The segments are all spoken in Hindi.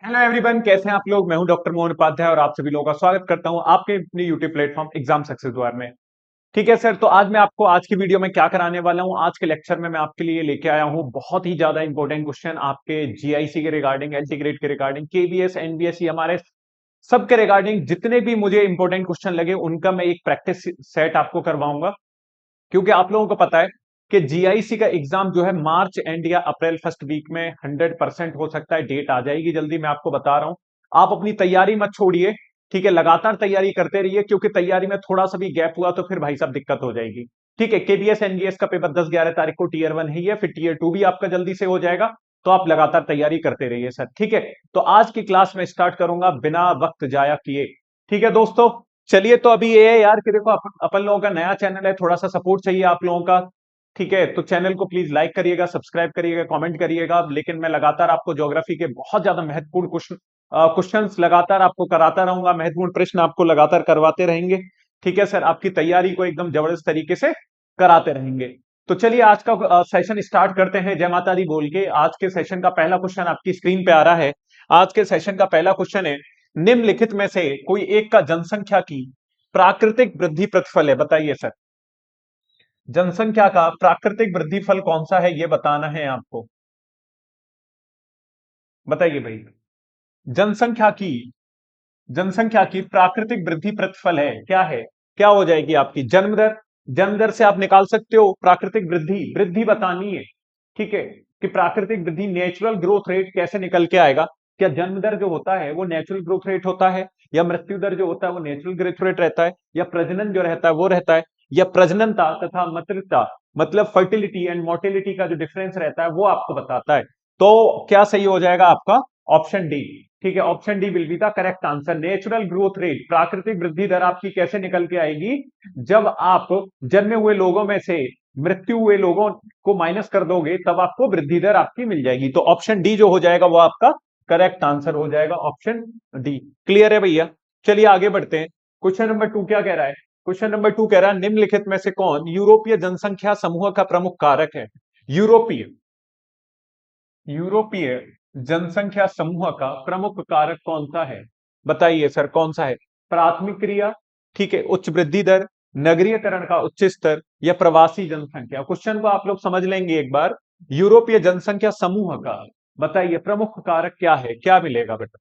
हेलो एवरीवन, कैसे हैं आप लोग। मैं हूं डॉक्टर मोहन उपाध्याय और आप सभी लोगों का स्वागत करता हूं आपके अपने यूट्यूब प्लेटफॉर्म एग्जाम सक्सेस द्वार में। ठीक है सर, तो आज मैं आपको आज की वीडियो में क्या कराने वाला हूं। आज के लेक्चर में मैं आपके लिए लेके आया हूं बहुत ही ज्यादा इंपॉर्टेंट क्वेश्चन आपके जीआईसी के रिगार्डिंग, एलटी ग्रेड के रिगार्डिंग, केवीएस, एनबीएस, हमारे सबके रिगार्डिंग जितने भी मुझे इंपॉर्टेंट क्वेश्चन लगे उनका मैं एक प्रैक्टिस सेट आपको करवाऊंगा। क्योंकि आप लोगों को पता है कि जीआईसी का एग्जाम जो है मार्च एंड या अप्रैल फर्स्ट वीक में 100% हो सकता है। डेट आ जाएगी जल्दी, मैं आपको बता रहा हूं। आप अपनी तैयारी मत छोड़िए, ठीक है। लगातार तैयारी करते रहिए, क्योंकि तैयारी में थोड़ा सा भी गैप हुआ तो फिर भाई साहब दिक्कत हो जाएगी। ठीक है, केबीएस एनबीएस का पेपर 10-11 तारीख को टीयर 1 ही है, फिर टीयर 2 भी आपका जल्दी से हो जाएगा। तो आप लगातार तैयारी करते रहिए सर, ठीक है। तो आज की क्लास में स्टार्ट करूंगा बिना वक्त जाया किए। ठीक है दोस्तों, चलिए। तो अभी ये है यार कि देखो अपन लोगों का नया चैनल है, थोड़ा सा सपोर्ट चाहिए आप लोगों का। ठीक है, तो चैनल को प्लीज लाइक करिएगा, सब्सक्राइब करिएगा, कमेंट करिएगा। लेकिन मैं लगातार आपको ज्योग्राफी के बहुत ज्यादा महत्वपूर्ण क्वेश्चंस लगातार आपको कराता रहूंगा, महत्वपूर्ण प्रश्न आपको लगातार करवाते रहेंगे। ठीक है सर, आपकी तैयारी को एकदम जबरदस्त तरीके से कराते रहेंगे। तो चलिए आज का सेशन स्टार्ट करते हैं जय माता दी बोल के। आज के सेशन का पहला क्वेश्चन आपकी स्क्रीन पे आ रहा है। आज के सेशन का पहला क्वेश्चन है, निम्नलिखित में से कोई एक का जनसंख्या की प्राकृतिक वृद्धि प्रतिफल है। बताइए सर, जनसंख्या का प्राकृतिक वृद्धि फल कौन सा है, ये बताना है आपको। बताइए भाई। जनसंख्या की जनसंख्या की प्राकृतिक वृद्धि प्रतिफल है क्या है। क्या हो जाएगी आपकी जन्म दर। जन्म दर से आप निकाल सकते हो प्राकृतिक वृद्धि, वृद्धि बतानी है। ठीक है, कि प्राकृतिक वृद्धि नेचुरल ग्रोथ रेट कैसे निकल के आएगा। क्या जन्म दर जो होता है वो नेचुरल ग्रोथ रेट होता है, या मृत्यु दर जो होता है वो नेचुरल ग्रोथ रेट रहता है, या प्रजनन जो रहता है वो रहता है, या प्रजननता तथा मातृत्वता मतलब फर्टिलिटी एंड मोर्टेलिटी का जो डिफरेंस रहता है वो आपको बताता है। तो क्या सही हो जाएगा आपका ऑप्शन डी। ठीक है, option D will be the correct answer. Natural growth rate, प्राकृतिक वृद्धि दर आपकी कैसे निकल के आएगी, जब आप जन्मे हुए लोगों में से मृत्यु हुए लोगों को माइनस कर दोगे तब आपको वृद्धि दर आपकी मिल जाएगी। तो ऑप्शन डी जो हो जाएगा वो आपका करेक्ट आंसर हो जाएगा, ऑप्शन डी। क्लियर है भैया। चलिए आगे बढ़ते हैं। क्वेश्चन नंबर 2 क्या कह रहा है। क्वेश्चन नंबर 2 कह रहा है, निम्नलिखित में से कौन यूरोपीय जनसंख्या समूह का प्रमुख कारक है। यूरोपीय यूरोपीय जनसंख्या समूह का प्रमुख कारक कौन सा है। बताइए सर कौन सा है। प्राथमिक क्रिया, ठीक है, उच्च वृद्धि दर, नगरीयकरण का उच्च स्तर, या प्रवासी जनसंख्या। क्वेश्चन को आप लोग समझ लेंगे एक बार। यूरोपीय जनसंख्या समूह का बताइए प्रमुख कारक क्या है, क्या मिलेगा बेटा।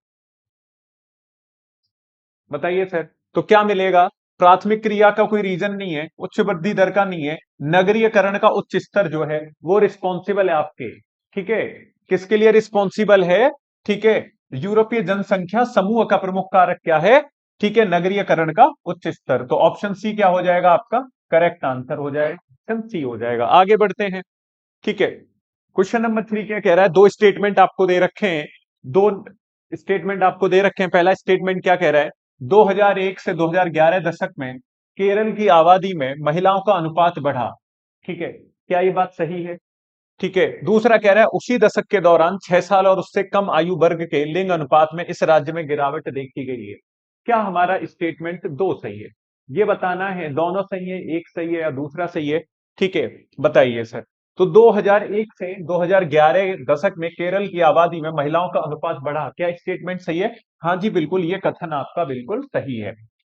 बताइए सर। तो क्या मिलेगा, प्राथमिक क्रिया का कोई रीजन नहीं है, उच्च वृद्धि दर का नहीं है, नगरीयकरण का उच्च स्तर जो है वो रिस्पॉन्सिबल है आपके। ठीक है, किसके लिए रिस्पॉन्सिबल है। ठीक है, यूरोपीय जनसंख्या समूह का प्रमुख कारक क्या है। ठीक है, नगरीयकरण का उच्च स्तर। तो ऑप्शन सी क्या हो जाएगा आपका करेक्ट आंसर हो जाएगा, ऑप्शन सी हो जाएगा। आगे बढ़ते हैं। ठीक है, क्वेश्चन नंबर 3 क्या कह रहा है। दो स्टेटमेंट आपको दे रखे हैं, दो स्टेटमेंट आपको दे रखे हैं। पहला स्टेटमेंट क्या कह रहा है, 2001 से 2011 दशक में केरल की आबादी में महिलाओं का अनुपात बढ़ा। ठीक है, क्या ये बात सही है। ठीक है, दूसरा कह रहा है उसी दशक के दौरान 6 साल और उससे कम आयु वर्ग के लिंग अनुपात में इस राज्य में गिरावट देखी गई है। क्या हमारा स्टेटमेंट दो सही है, ये बताना है। दोनों सही है, एक सही है या दूसरा सही है। ठीक है, बताइए सर। तो 2001 से 2011 दशक में केरल की आबादी में महिलाओं का अनुपात बढ़ा, क्या स्टेटमेंट सही है। हाँ जी बिल्कुल, ये कथन आपका बिल्कुल सही है।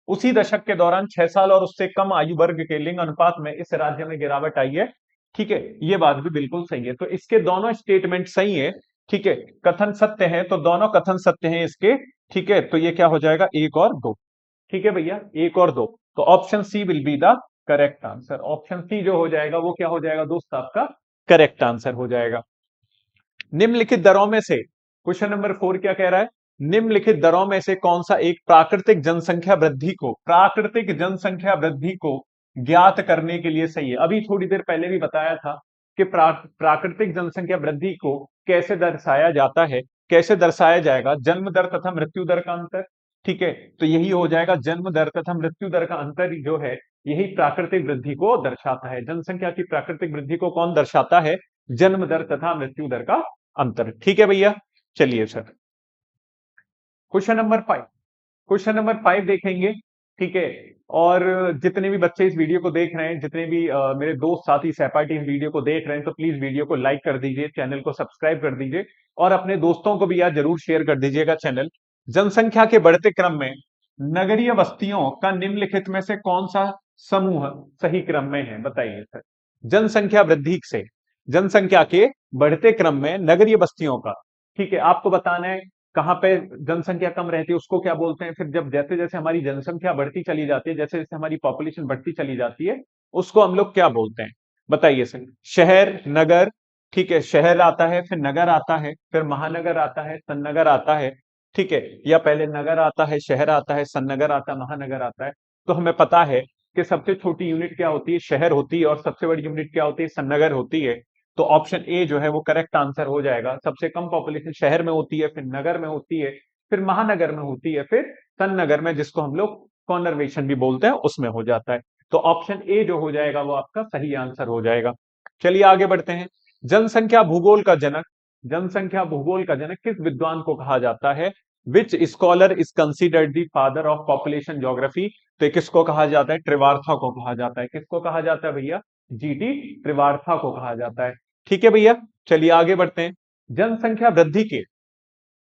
उसी दशक के दौरान 6 साल और उससे कम आयु वर्ग के लिंग अनुपात में इस राज्य में गिरावट आई है। ठीक है, ये बात भी बिल्कुल सही है। तो इसके दोनों स्टेटमेंट सही है। ठीक है, कथन सत्य है, तो दोनों कथन सत्य हैं इसके। ठीक है, तो ये क्या हो जाएगा, एक और दो। ठीक है भैया, एक और दो। तो option C will be the correct answer. Option C जो हो जाएगा वो क्या हो जाएगा दोस्त, आपका करेक्ट आंसर हो जाएगा। निम्नलिखित दरों में से, क्वेश्चन नंबर 4 क्या कह रहा है, निम्नलिखित दरों में से कौन सा एक प्राकृतिक जनसंख्या वृद्धि को ज्ञात करने के लिए सही है। अभी थोड़ी देर पहले भी बताया था कि प्राकृतिक जनसंख्या वृद्धि को कैसे दर्शाया जाता है, कैसे दर्शाया जाएगा, जन्म दर तथा मृत्यु दर का अंतर। ठीक है, तो यही हो जाएगा, जन्म दर तथा मृत्यु दर का अंतर जो है यही प्राकृतिक वृद्धि को दर्शाता है। जनसंख्या की प्राकृतिक वृद्धि को कौन दर्शाता है, जन्म दर तथा मृत्यु दर का अंतर। ठीक है भैया, चलिए सर। क्वेश्चन नंबर 5 देखेंगे। ठीक है। और जितने भी बच्चे इस वीडियो को देख रहे हैं, जितने भी मेरे दोस्त साथी सहपाठी इस वीडियो को देख रहे हैं, तो प्लीज वीडियो को लाइक कर दीजिए, चैनल को सब्सक्राइब कर दीजिए और अपने दोस्तों को भी यार जरूर शेयर कर दीजिएगा चैनल। जनसंख्या के बढ़ते क्रम में नगरीय बस्तियों का निम्नलिखित में से कौन सा समूह सही क्रम में है, बताइए सर। जनसंख्या वृद्धि से, जनसंख्या के बढ़ते क्रम में नगरीय बस्तियों का, ठीक है, आपको बताना है कहाँ पे जनसंख्या कम रहती है उसको क्या बोलते हैं, फिर जब जैसे जैसे हमारी जनसंख्या बढ़ती चली जाती है, जैसे जैसे हमारी पॉपुलेशन बढ़ती चली जाती है, उसको हम लोग क्या बोलते हैं, बताइए सर। शहर, नगर, ठीक है, शहर आता है, फिर नगर आता है, फिर महानगर आता है, सन्नगर आता है, ठीक है, या पहले नगर आता है, शहर आता है, सन्नगर आता है, महानगर आता है। तो हमें पता है कि सबसे छोटी यूनिट क्या होती है, शहर होती है, और सबसे बड़ी यूनिट क्या होती है, सन्नगर होती है। तो ऑप्शन ए जो है वो करेक्ट आंसर हो जाएगा। सबसे कम पॉपुलेशन शहर में होती है, फिर नगर में होती है, फिर महानगर में होती है, फिर सन्नगर में, जिसको हम लोग कॉन्वर्वेशन भी बोलते हैं, उसमें हो जाता है। तो ऑप्शन ए जो हो जाएगा वो आपका सही आंसर हो जाएगा। चलिए आगे बढ़ते हैं। जनसंख्या भूगोल का जनक, जनसंख्या भूगोल का जनक किस विद्वान को कहा जाता है? विच scholar is considered the father of population geography? तो किसको कहा जाता है? ट्रिवार्था को कहा जाता है। किसको कहा जाता है भैया? जीटी त्रिवार्था को कहा जाता है। ठीक है भैया, चलिए आगे बढ़ते हैं। जनसंख्या वृद्धि के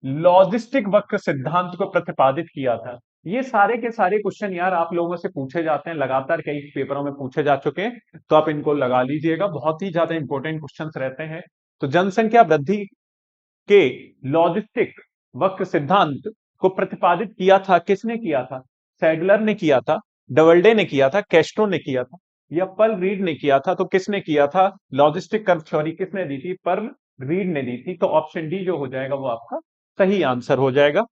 लॉजिस्टिक वक्र सिद्धांत को प्रतिपादित किया था। ये सारे के सारे क्वेश्चन यार आप लोगों से पूछे जाते हैं, लगातार कई पेपरों में पूछे जा चुके हैं, तो आप इनको लगा लीजिएगा, बहुत ही ज्यादा इंपॉर्टेंट क्वेश्चंस रहते हैं। तो जनसंख्या वृद्धि के लॉजिस्टिक वक्र सिद्धांत को प्रतिपादित किया था, किसने किया था? सैडलर ने किया था, डवल्डे ने किया था, कैस्ट्रो ने किया था, या पर्ल रीड ने किया था? तो किसने किया था? लॉजिस्टिक कर्व थ्योरी किसने दी थी? पर्ल रीड ने दी थी। तो ऑप्शन डी जो हो जाएगा वो आपका सही आंसर हो जाएगा।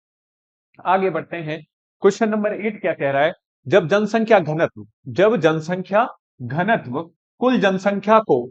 आगे बढ़ते हैं। क्वेश्चन नंबर 8 क्या कह रहा है? जब जनसंख्या घनत्व, जब जनसंख्या घनत्व कुल जनसंख्या को,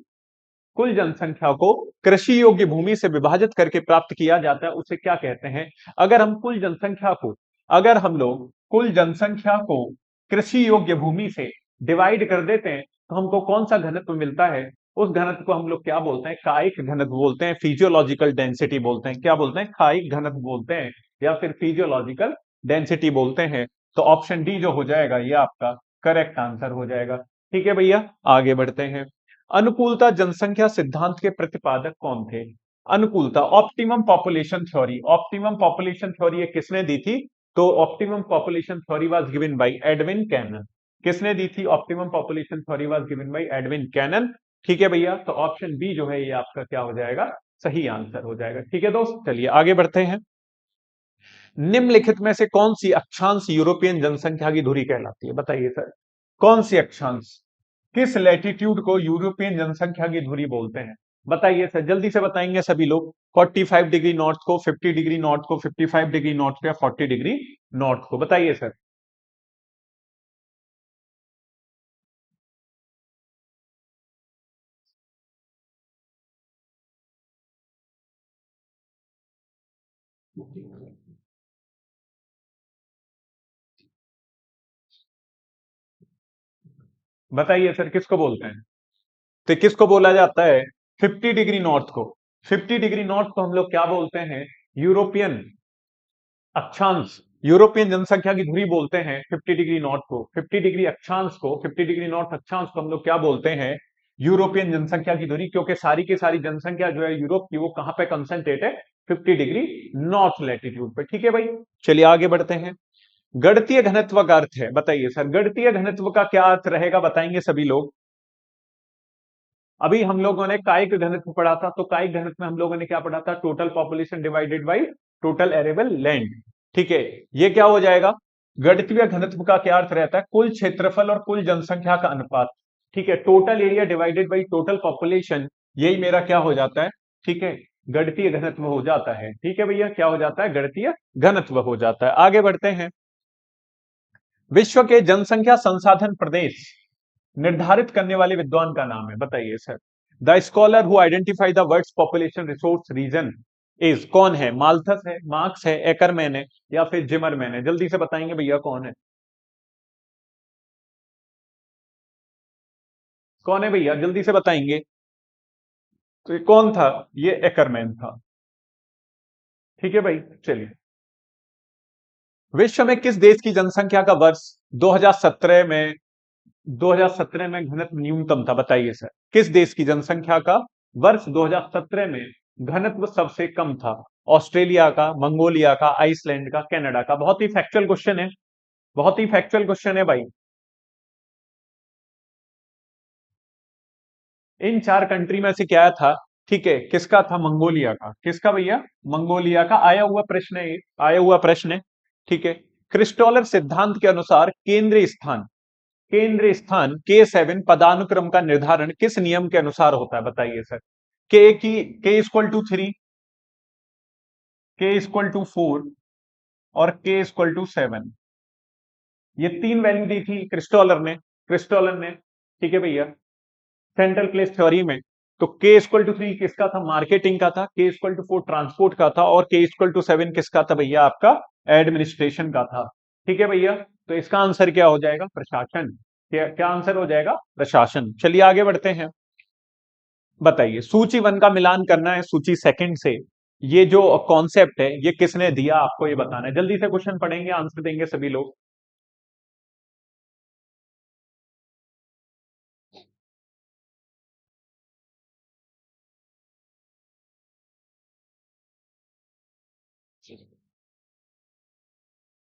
कुल जनसंख्या को कृषि योग्य भूमि से विभाजित करके प्राप्त किया जाता है, उसे क्या कहते हैं? अगर हम कुल जनसंख्या को, अगर हम लोग कुल जनसंख्या को कृषि योग्य भूमि से डिवाइड कर देते हैं तो हमको कौन सा घनत्व मिलता है? उस घनत्व को हम लोग क्या बोलते हैं? कायिक घनत्व बोलते हैं, फिजियोलॉजिकल डेंसिटी बोलते हैं। क्या बोलते हैं? कायिक घनत्व बोलते हैं, या फिर फिजियोलॉजिकल डेंसिटी बोलते हैं। तो ऑप्शन डी जो हो जाएगा ये आपका करेक्ट आंसर हो जाएगा। ठीक है भैया, आगे बढ़ते हैं। अनुकूलता जनसंख्या सिद्धांत के प्रतिपादक कौन थे? अनुकूलता, optimum population theory, optimum population theory ये किसने दी थी? तो optimum population theory was given by Edwin Cannan. किसने दी थी? Optimum population theory was given by Edwin Cannan. ठीक है भैया, तो ऑप्शन बी जो है ये आपका क्या हो जाएगा? सही आंसर हो जाएगा। ठीक है दोस्त, चलिए आगे बढ़ते हैं। निम्नलिखित में से कौन सी अक्षांश यूरोपियन जनसंख्या की धुरी कहलाती है? बताइए सर, कौन सी अक्षांश, किस लैटिट्यूड को यूरोपियन जनसंख्या की धुरी बोलते हैं? बताइए सर, जल्दी से बताएंगे सभी लोग। 45 डिग्री नॉर्थ को, 50 डिग्री नॉर्थ को, 55 डिग्री नॉर्थ को, या 40 डिग्री नॉर्थ को? बताइए सर। बताइए सर, किसको बोलते हैं? तो किसको बोला जाता है? 50 डिग्री नॉर्थ को। 50 डिग्री नॉर्थ को हम लोग क्या बोलते हैं? यूरोपियन अक्षांश, यूरोपियन जनसंख्या की धुरी बोलते हैं 50 डिग्री नॉर्थ को। 50 डिग्री अक्षांश को, 50 डिग्री नॉर्थ अक्षांश को हम लोग क्या बोलते हैं? यूरोपियन जनसंख्या की धुरी, क्योंकि सारी की सारी जनसंख्या जो है यूरोप की वो कहां पे कंसंट्रेट है? 50 डिग्री नॉर्थ लैटिट्यूड पे। ठीक है भाई, चलिए आगे बढ़ते हैं। गणितीय घनत्व का अर्थ है, बताइए सर, गणितीय घनत्व का क्या अर्थ रहेगा, बताएंगे सभी लोग। अभी हम लोगों ने कायिक घनत्व पढ़ा था, तो कायिक घनत्व में हम लोगों ने क्या पढ़ा था? Total population divided by total arable land. ठीक है, ये क्या हो जाएगा? गणितीय घनत्व का क्या अर्थ रहता है? कुल क्षेत्रफल और कुल जनसंख्या का अनुपात। ठीक है, total area divided by total population, यही मेरा क्या हो जाता है? ठीक है, गणितीय घनत्व हो जाता है। ठीक है भैया, क्या हो जाता है? गणितीय घनत्व हो जाता है। आगे बढ़ते हैं। विश्व के जनसंख्या संसाधन प्रदेश निर्धारित करने वाले विद्वान का नाम है, बताइए sir. The scholar who identify the world's population resource region is, कौन है? माल्थस है, मार्क्स है, एकरमैन है, या फिर जिमरमैन है? जल्दी से बताएंगे भैया कौन है? कौन है भैया, जल्दी से बताएंगे। तो ये कौन था? ये एकरमैन था। ठीक है भाई, चलिए विश्व में किस देश की जनसंख्या का वर्ष 2017 में 2017 में घनत्व न्यूनतम था? बताइए सर, किस देश की जनसंख्या का वर्ष 2017 में घनत्व सबसे कम था? ऑस्ट्रेलिया का, मंगोलिया का, आइसलैंड का, कनाडा का? बहुत ही फैक्चुअल क्वेश्चन है, बहुत ही फैक्चुअल क्वेश्चन है भाई। इन चार कंट्री में से क्या था? ठीक है, किसका था? मंगोलिया का। किसका भैया? मंगोलिया का। आया हुआ प्रश्न है ये, आया हुआ प्रश्न है। ठीक है। क्रिस्टोलर सिद्धांत के अनुसार केंद्रीय स्थान K7 पदानुक्रम का निर्धारण किस नियम के अनुसार होता है? बताइए सर। K=3, K=4 और K=7, ये तीन वैल्यू दी थी क्रिस्टोलर ने। ठीक है भैया, सेंट्रल प्लेस थ्योरी में। तो K=3 किसका था? मार्केटिंग का था। K=4 ट्रांसपोर्ट का था। और K=7 किसका था भैया? आपका एडमिनिस्ट्रेशन का था। ठीक है भैया, तो इसका आंसर क्या हो जाएगा? प्रशासन। क्या क्या आंसर हो जाएगा? प्रशासन। चलिए आगे बढ़ते हैं। बताइए, सूची 1 का मिलान करना है सूची सेकंड से। ये जो कॉन्सेप्ट है ये किसने दिया आपको, ये बताना है। जल्दी से क्वेश्चन पढ़ेंगे, आंसर देंगे सभी लोग।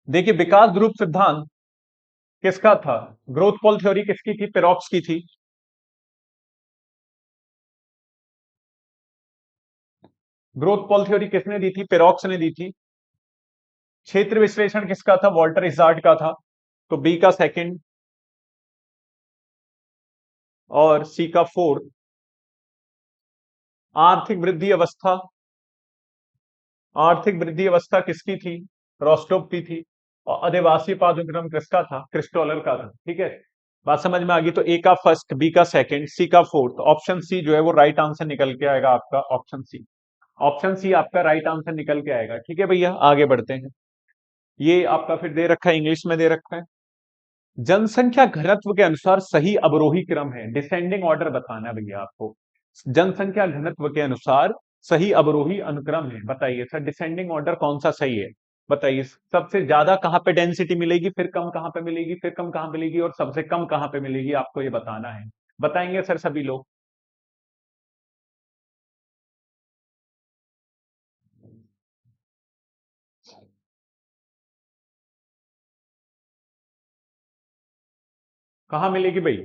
देखिए, विकास ध्रुव सिद्धांत किसका था? ग्रोथ पॉल थ्योरी किसकी थी? पेरॉक्स की थी। ग्रोथ पॉल थ्योरी किसने दी थी? पेरॉक्स ने दी थी। क्षेत्र विश्लेषण किसका था? वॉल्टर इजार्ड का था। तो बी का सेकंड और सी का फोर्थ। आर्थिक वृद्धि अवस्था, आर्थिक वृद्धि अवस्था किसकी थी? रोस्टोव की थी। और अधिवासी पादुक्रम किसका था? क्रिस्टोलर का था। ठीक है, बात समझ में आ गई। तो ए का फर्स्ट, बी का सेकंड, सी का फोर्थ, ऑप्शन सी जो है वो राइट आंसर निकल के आएगा आपका। ऑप्शन सी, ऑप्शन सी आपका राइट आंसर निकल के आएगा। ठीक है भैया, आगे बढ़ते हैं। ये आपका फिर दे रखा है, इंग्लिश में दे रखा है। जनसंख्या घनत्व के अनुसार सही अवरोही क्रम है, डिसेंडिंग ऑर्डर बताना है भैया आपको। जनसंख्या घनत्व के अनुसार सही अवरोही अनुक्रम है। बताइए सर, डिसेंडिंग ऑर्डर कौन सा सही है? बताइए, सबसे ज्यादा कहां पे डेंसिटी मिलेगी, फिर कम कहां पे मिलेगी, फिर कम कहां मिलेगी, और सबसे कम कहां पे मिलेगी, आपको ये बताना है। बताएंगे सर सभी लोग। कहां मिलेगी भाई?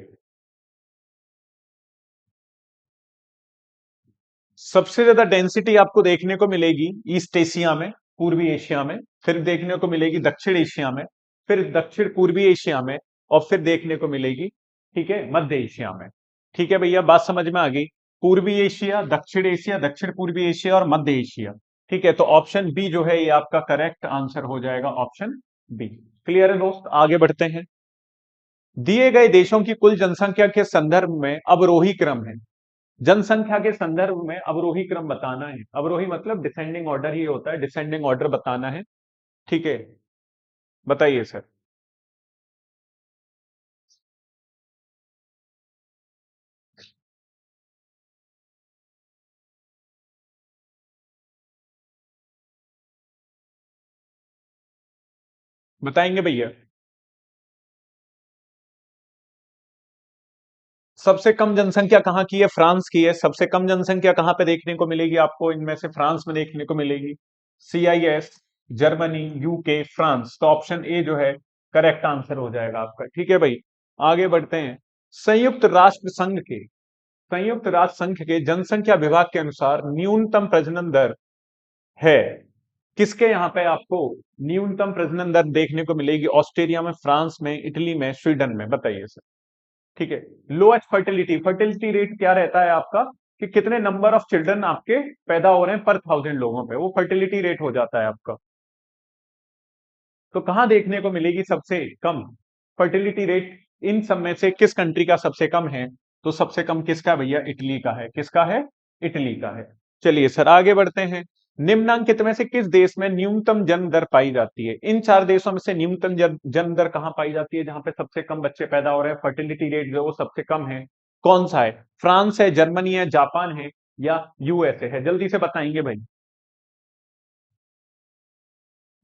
सबसे ज्यादा डेंसिटी आपको देखने को मिलेगी ईस्ट एशिया में, पूर्वी एशिया में। फिर देखने को मिलेगी दक्षिण एशिया में। फिर दक्षिण पूर्वी एशिया में। और फिर देखने को मिलेगी, ठीक है, मध्य एशिया में। ठीक है भैया, बात समझ में आ गई। पूर्वी एशिया, दक्षिण एशिया, दक्षिण पूर्वी एशिया और मध्य एशिया। ठीक है, तो ऑप्शन बी जो है ये आपका करेक्ट आंसर हो जाएगा। Option B. क्लियर है दोस्त, आगे बढ़ते हैं। दिए गए देशों की कुल जनसंख्या के संदर्भ में अवरोही क्रम है। जनसंख्या के संदर्भ में अवरोही क्रम बताना है। अवरोही मतलब डिसेंडिंग ऑर्डर ही होता है, डिसेंडिंग ऑर्डर बताना है। ठीक है, बताइए सर। बताएंगे भैया। सबसे कम जनसंख्या कहाँ की है? फ्रांस की है। सबसे कम जनसंख्या कहाँ पे देखने को मिलेगी आपको? इनमें से फ्रांस में देखने को मिलेगी। CIS, Germany, UK, France. तो ऑप्शन ए जो है करेक्ट आंसर हो जाएगा आपका। ठीक है भाई, आगे बढ़ते हैं। संयुक्त राष्ट्र संघ के संयुक्त राष्ट्र संघ के जनसंख्या विभाग के अनुसार न्यूनतम प्रजनन दर है किसके? यहाँ पे आपको न्यूनतम प्रजनन दर देखने को मिलेगी ऑस्ट्रेलिया में, फ्रांस में, इटली में, स्वीडन में। बताइए सर। ठीक है। लोएस्ट फर्टिलिटी, फर्टिलिटी रेट क्या रहता है आपका? कि कितने नंबर ऑफ चिल्ड्रन आपके पैदा हो रहे हैं पर 1000 लोगों पे, वो फर्टिलिटी रेट हो जाता है आपका। तो कहां देखने को मिलेगी सबसे कम फर्टिलिटी रेट? इन सब में से किस कंट्री का सबसे कम है? तो सबसे कम किसका भैया? इटली का है। किसका है? इटली का है। चलिए सर, आगे बढ़ते हैं। निम्नांकित में से किस देश में न्यूनतम जन्म दर पाई जाती है? इन चार देशों में से न्यूनतम जन्म दर कहां पाई जाती है, जहां पे सबसे कम बच्चे पैदा हो रहे हैं, फर्टिलिटी रेट जो है वो सबसे कम है? कौन सा है? फ्रांस है, जर्मनी है, जापान है, या USA है? जल्दी से बताएंगे भाई।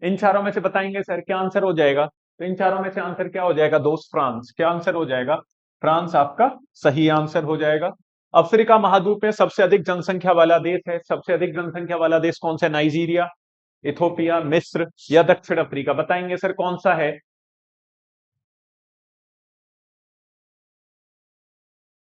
इन चारों में से बताएंगे सर क्या आंसर हो जाएगा? तो इन चारों में से आंसर क्या हो जाएगा दोस्त? फ्रांस। क्या आंसर हो जाएगा? फ्रांस आपका सही आंसर हो जाएगा। अफ्रीका महाद्वीप में सबसे अधिक जनसंख्या वाला देश है, सबसे अधिक जनसंख्या वाला देश कौन सा है? नाइजीरिया, इथोपिया, मिस्र या दक्षिण अफ्रीका? बताएंगे सर कौन सा है?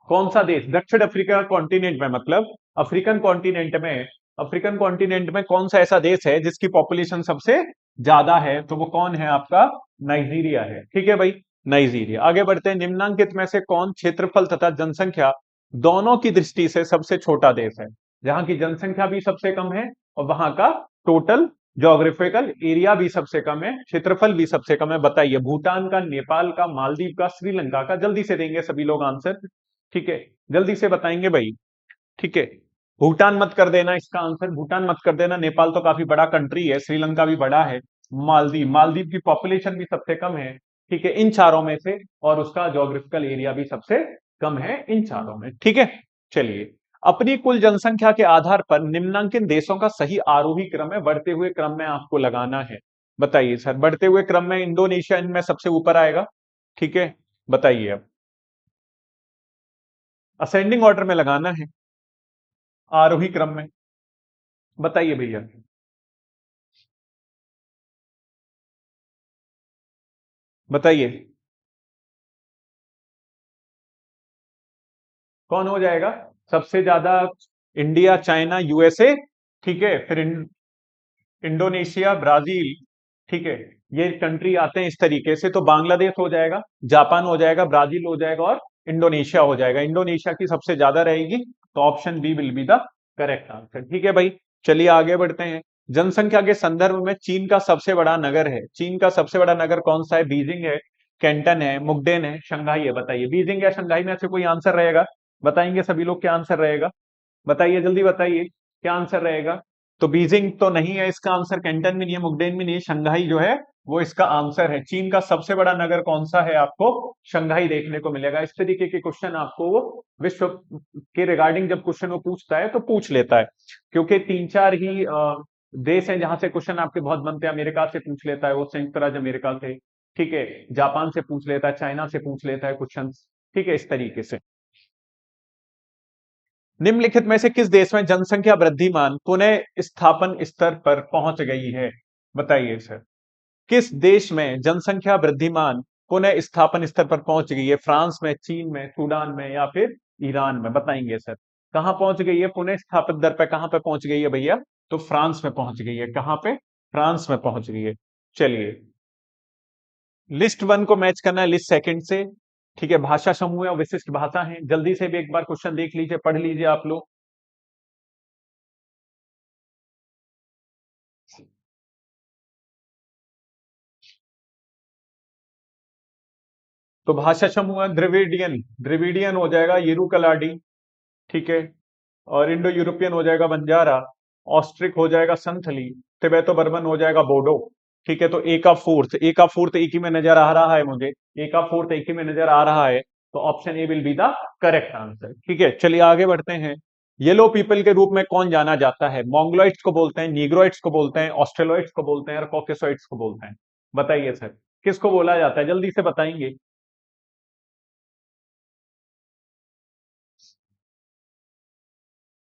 कौन सा देश दक्षिण अफ्रीका कॉन्टिनेंट में, मतलब अफ्रीकन कॉन्टिनेंट में, अफ्रीकन कॉन्टिनेंट में कौन सा ऐसा देश है जिसकी पॉपुलेशन सबसे ज्यादा है? तो वो कौन है आपका? नाइजीरिया है। ठीक है भाई, नाइजीरिया। आगे बढ़ते हैं, निम्नांकित में से कौन क्षेत्रफल तथा जनसंख्या दोनों की दृष्टि से सबसे छोटा देश है? जहां की जनसंख्या भी सबसे कम है और वहां का टोटल ज्योग्राफिकल एरिया भी सबसे कम है, क्षेत्रफल भी सबसे कम है। बताइए, भूटान का, नेपाल का, मालदीव का, श्रीलंका का? जल्दी से देंगे सभी लोग आंसर। ठीक है, जल्दी से बताएंगे भाई। ठीक है, भूटान मत कर देना इसका आंसर, भूटान मत कर देना। नेपाल तो काफी बड़ा कंट्री है, श्रीलंका भी बड़ा है। मालदीव, मालदीव की पॉपुलेशन भी सबसे कम है। ठीक है, इन चारों में से, और उसका ज्योग्राफिकल एरिया भी सबसे कम है इन चारों में। ठीक है, चलिए। अपनी कुल जनसंख्या के आधार पर निम्नांकित देशों का सही आरोही क्रम है, बढ़ते हुए क्रम में आपको लगाना है। बताइए सर, बढ़ते हुए क्रम में इंडोनेशिया इनमें सबसे ऊपर आएगा। ठीक है, बताइए अब। असेंडिंग ऑर्डर में लगाना है, आरोही क्रम में। बताइए भैया। बताइए कौन हो जाएगा सबसे ज्यादा? India, China, USA. ठीक है, फिर इंडोनेशिया, ब्राजील। ठीक है, ये कंट्री आते हैं इस तरीके से। तो बांग्लादेश हो जाएगा, जापान हो जाएगा, ब्राजील हो जाएगा और इंडोनेशिया हो जाएगा। इंडोनेशिया की सबसे ज्यादा रहेगी, तो option B will be the correct answer. ठीक है भाई, चलिए आगे बढ़ते हैं। जनसंख्या के संदर्भ में चीन का सबसे बड़ा नगर है, चीन का सबसे बड़ा नगर कौन सा है? बीजिंग है, कैंटन है, मुगडेन है, शंघाई है? बताइए, बीजिंग या शंघाई में से कोई आंसर रहेगा? बताएंगे सभी लोग क्या आंसर रहेगा? बताइए, जल्दी बताइए क्या आंसर रहेगा? तो बीजिंग तो नहीं है इसका आंसर, कैंटन भी नहीं है, मुगडेन भी नहीं है, शंघाई जो है वो इसका आंसर है। चीन का सबसे बड़ा नगर कौन सा है? आपको शंघाई देखने को मिलेगा। इस तरीके के क्वेश्चन आपको वो विश्व के रिगार्डिंग जब क्वेश्चन वो पूछता है तो पूछ लेता है, क्योंकि तीन चार ही देश हैं जहां से क्वेश्चन आपके बहुत बनते हैं। अमेरिका से पूछ लेता है वो, संयुक्त राज्य अमेरिका से। ठीक है, जापान से पूछ लेता है, चाइना से पूछ लेता है क्वेश्चन। ठीक है, इस तरीके से। निम्नलिखित में से किस देश में जनसंख्या वृद्धिमान पुनः स्थापन स्तर पर पहुंच गई है? बताइए सर, किस देश में जनसंख्या वृद्धिमान पुनः स्थापन स्तर पर पहुंच गई है? फ्रांस में, चीन में, सूडान में या फिर ईरान में? बताएंगे सर कहां पहुंच गई है पुनः स्थापित दर पे? कहां पे पहुंच गई है भैया? तो फ्रांस में पहुंच गई है। कहां पे? फ्रांस में पहुंच गई है। चलिए, लिस्ट वन को मैच करना है लिस्ट सेकंड से। ठीक है, भाषा समूह और विशिष्ट भाषा है। जल्दी से भी एक बार क्वेश्चन देख लीजिए, पढ़ लीजिए आप लोग। तो भाषा समूह द्रविडियन, द्रविडियन हो जाएगा येरू कलाडी। ठीक है, और इंडो यूरोपियन हो जाएगा बंजारा, ऑस्ट्रिक हो जाएगा संथली, तिबेतो बर्मन हो जाएगा बोडो। ठीक है, तो ए का फोर्थ, ए का फोर्थ एक ही में नजर आ रहा है मुझे, ए का फोर्थ एक ही में नजर आ रहा है। तो option A will be the correct answer. ठीक है, चलिए आगे बढ़ते हैं। येलो पीपल के रूप में कौन जाना जाता है? मोंगलोइड्स को बोलते हैं, नीग्रोइड्स को बोलते हैं, ऑस्ट्रेलोइड्स को बोलते हैं और कॉकेसोइड्स को बोलते हैं? बताइए सर, किसको बोला जाता है? जल्दी से बताएंगे।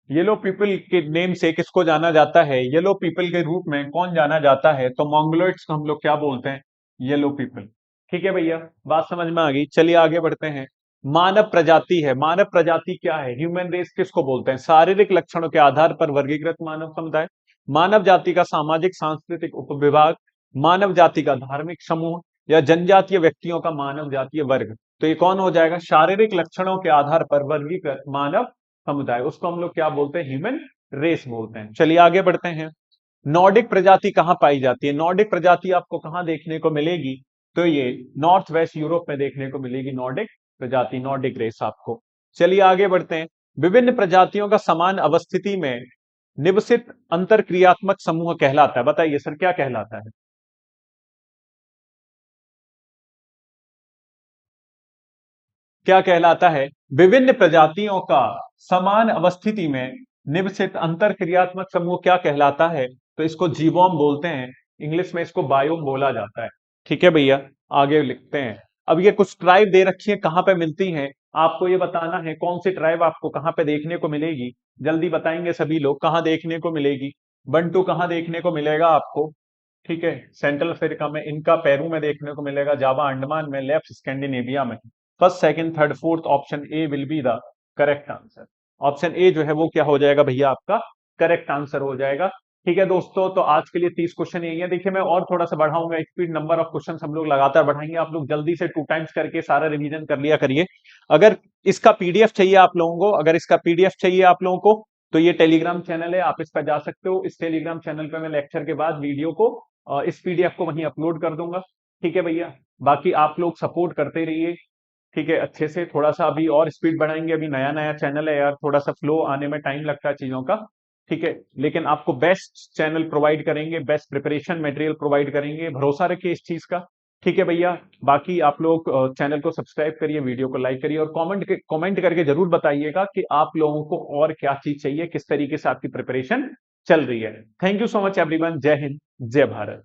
येलो पीपल के नेम से किसको जाना जाता है? येलो पीपल के रूप में कौन जाना जाता है? तो मंगोलोइड्स को हम लोग क्या बोलते हैं? Yellow people. ठीक है भैया, बात समझ में आ गई। चलिए आगे बढ़ते हैं। मानव प्रजाति है, मानव प्रजाति क्या है? ह्यूमन रेस किसको बोलते हैं? शारीरिक लक्षणों के आधार पर वर्गीकृत मानव समुदाय, मानव जाति का सामाजिक सांस्कृतिक उपविभाग, मानव जाति का धार्मिक समूह या जनजातीय व्यक्तियों का मानव जातीय वर्ग? तो ये कौन हो जाएगा? शारीरिक लक्षणों के आधार पर वर्गीकृत मानव समुदाय, उसको हम लोग क्या बोलते हैं? ह्यूमन रेस बोलते हैं। चलिए आगे बढ़ते हैं। नॉर्डिक प्रजाति कहां पाई जाती है? नॉर्डिक प्रजाति आपको कहां देखने को मिलेगी? तो ये नॉर्थ वेस्ट यूरोप में देखने को मिलेगी नॉर्डिक प्रजाति, नॉर्डिक रेस आपको। चलिए आगे बढ़ते हैं। विभिन्न प्रजातियों का समान अवस्थिति में निवसित अंतर क्रियात्मक समूह कहलाता है। बताइए सर क्या कहलाता है? क्या कहलाता है? विभिन्न प्रजातियों का समान अवस्थिति में निवसित अंतर क्रियात्मक समूह क्या कहलाता है? तो इसको जीवोम बोलते हैं। इंग्लिश में इसको बायोम बोला जाता है। ठीक है भैया, आगे लिखते हैं। अब ये कुछ ट्राइब दे रखी है, कहां पे मिलती हैं, आपको ये बताना है कौन सी ट्राइब आपको कहां पे देखने को मिलेगी। जल्दी बताएंगे सभी लोग, कहां देखने को मिलेगी। बंटू कहां देखने को मिलेगा आपको? ठीक है, सेंट्रल अफ्रीका में, इनका पेरू में देखने को मिलेगा, जावा अंडमान में, लेफ्ट स्कैंडिनेविया में। First, second, third, fourth option A will be the correct answer. Option A जो है वो क्या हो जाएगा भैया, आपका करेक्ट आंसर हो जाएगा। ठीक है दोस्तों, तो आज के लिए 30 क्वेश्चन यही है। देखिए मैं और थोड़ा सा बढ़ाऊंगा स्पीड, नंबर ऑफ क्वेश्चन हम लोग लगातार बढ़ाएंगे। आप लोग जल्दी से 2 टाइम्स करके सारा रिवीजन कर लिया करिए। अगर इसका पीडीएफ चाहिए आप लोगों को, अगर इसका पीडीएफ चाहिए आप लोगों को, तो ये टेलीग्राम चैनल है, आप इस पर जा सकते हो। इस टेलीग्राम चैनल पे मैं लेक्चर के बाद वीडियो को, इस पीडीएफ को वहीं अपलोड कर दूंगा। ठीक है भैया, बाकी आप लोग सपोर्ट करते रहिए। ठीक है, अच्छे से थोड़ा सा अभी और स्पीड बढ़ाएंगे। अभी नया नया चैनल है यार, थोड़ा सा फ्लो आने में टाइम लगता है चीजों का। ठीक है, लेकिन आपको बेस्ट चैनल प्रोवाइड करेंगे, बेस्ट प्रिपरेशन मटेरियल प्रोवाइड करेंगे, भरोसा रखिए इस चीज का। ठीक है भैया, बाकी आप लोग चैनल को सब्सक्राइब करिए, वीडियो को लाइक करिए, और कमेंट करके जरूर बताइएगा कि आप लोगों को और क्या चीज चाहिए, किस तरीके से आपकी प्रिपरेशन चल रही है। Thank you so much everyone. जय हिंद, जय भारत।